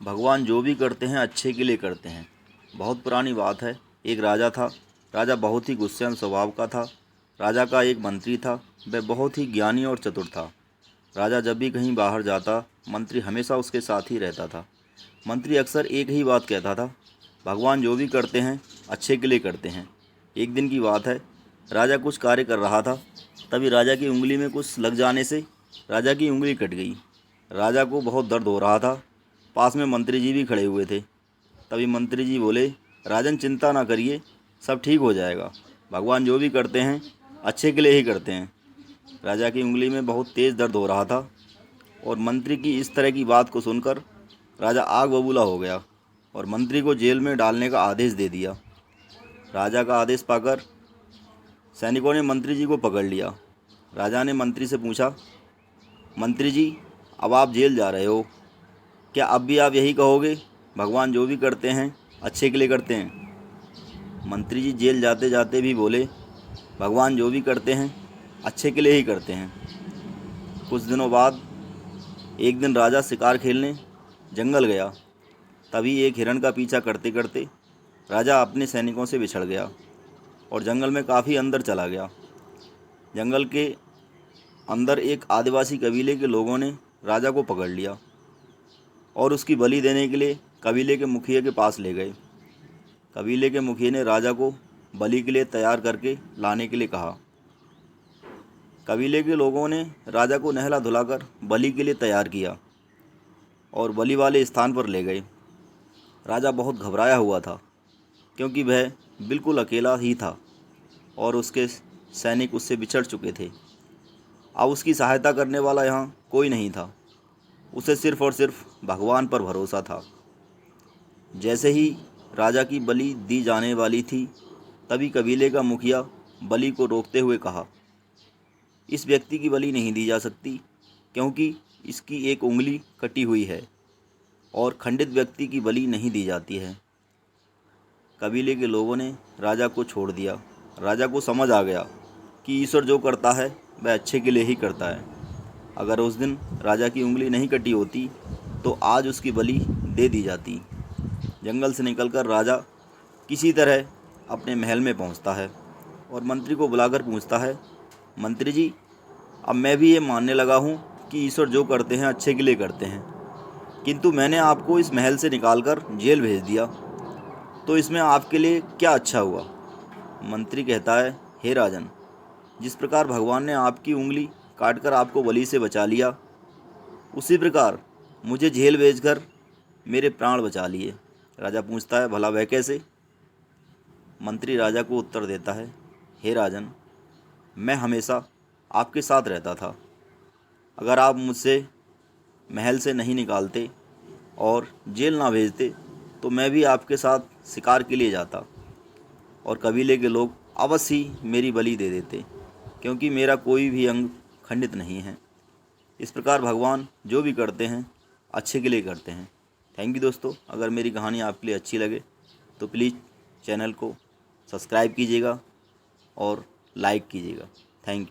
भगवान जो भी करते हैं अच्छे के लिए करते हैं। बहुत पुरानी बात है। एक राजा था। राजा बहुत ही गुस्सैल स्वभाव का था। राजा का एक मंत्री था। वह बहुत ही ज्ञानी और चतुर था। राजा जब भी कहीं बाहर जाता, मंत्री हमेशा उसके साथ ही रहता था। मंत्री अक्सर एक ही बात कहता था, भगवान जो भी करते हैं अच्छे के लिए करते हैं। एक दिन की बात है, राजा कुछ कार्य कर रहा था। तभी राजा की उंगली में कुछ लग जाने से राजा की उंगली कट गई। राजा को बहुत दर्द हो रहा था। पास में मंत्री जी भी खड़े हुए थे। तभी मंत्री जी बोले, राजन चिंता ना करिए, सब ठीक हो जाएगा। भगवान जो भी करते हैं अच्छे के लिए ही करते हैं। राजा की उंगली में बहुत तेज़ दर्द हो रहा था और मंत्री की इस तरह की बात को सुनकर राजा आग बबूला हो गया और मंत्री को जेल में डालने का आदेश दे दिया। राजा का आदेश पाकर सैनिकों ने मंत्री जी को पकड़ लिया। राजा ने मंत्री से पूछा, मंत्री जी, अब आप जेल जा रहे हो, क्या अब भी आप यही कहोगे, भगवान जो भी करते हैं अच्छे के लिए करते हैं? मंत्री जी जेल जाते जाते भी बोले, भगवान जो भी करते हैं अच्छे के लिए ही करते हैं। कुछ दिनों बाद एक दिन राजा शिकार खेलने जंगल गया। तभी एक हिरण का पीछा करते करते राजा अपने सैनिकों से बिछड़ गया और जंगल में काफ़ी अंदर चला गया। जंगल के अंदर एक आदिवासी कबीले के लोगों ने राजा को पकड़ लिया और उसकी बलि देने के लिए कबीले के मुखिया के पास ले गए। कबीले के मुखिया ने राजा को बलि के लिए तैयार करके लाने के लिए कहा। कबीले के लोगों ने राजा को नहला धुलाकर बलि के लिए तैयार किया और बलि वाले स्थान पर ले गए। राजा बहुत घबराया हुआ था क्योंकि वह बिल्कुल अकेला ही था और उसके सैनिक उससे बिछड़ चुके थे। अब उसकी सहायता करने वाला यहाँ कोई नहीं था। उसे सिर्फ और सिर्फ भगवान पर भरोसा था। जैसे ही राजा की बलि दी जाने वाली थी, तभी कबीले का मुखिया बलि को रोकते हुए कहा, इस व्यक्ति की बलि नहीं दी जा सकती क्योंकि इसकी एक उंगली कटी हुई है और खंडित व्यक्ति की बलि नहीं दी जाती है। कबीले के लोगों ने राजा को छोड़ दिया। राजा को समझ आ गया कि ईश्वर जो करता है वह अच्छे के लिए ही करता है। अगर उस दिन राजा की उंगली नहीं कटी होती तो आज उसकी बलि दे दी जाती। जंगल से निकलकर राजा किसी तरह अपने महल में पहुंचता है और मंत्री को बुलाकर पूछता है, मंत्री जी, अब मैं भी ये मानने लगा हूँ कि ईश्वर जो करते हैं अच्छे के लिए करते हैं, किंतु मैंने आपको इस महल से निकालकर जेल भेज दिया, तो इसमें आपके लिए क्या अच्छा हुआ? मंत्री कहता है, हे राजन, जिस प्रकार भगवान ने आपकी उंगली काटकर आपको बलि से बचा लिया, उसी प्रकार मुझे जेल भेजकर मेरे प्राण बचा लिए। राजा पूछता है, भला वह कैसे? मंत्री राजा को उत्तर देता है, हे राजन, मैं हमेशा आपके साथ रहता था। अगर आप मुझसे महल से नहीं निकालते और जेल ना भेजते तो मैं भी आपके साथ शिकार के लिए जाता और कबीले के लोग अवश्य ही मेरी बलि दे देते क्योंकि मेरा कोई भी अंग खंडित नहीं है। इस प्रकार भगवान जो भी करते हैं अच्छे के लिए करते हैं। थैंक यू दोस्तों। अगर मेरी कहानी आपके लिए अच्छी लगे तो प्लीज़ चैनल को सब्सक्राइब कीजिएगा और लाइक कीजिएगा। Thank you.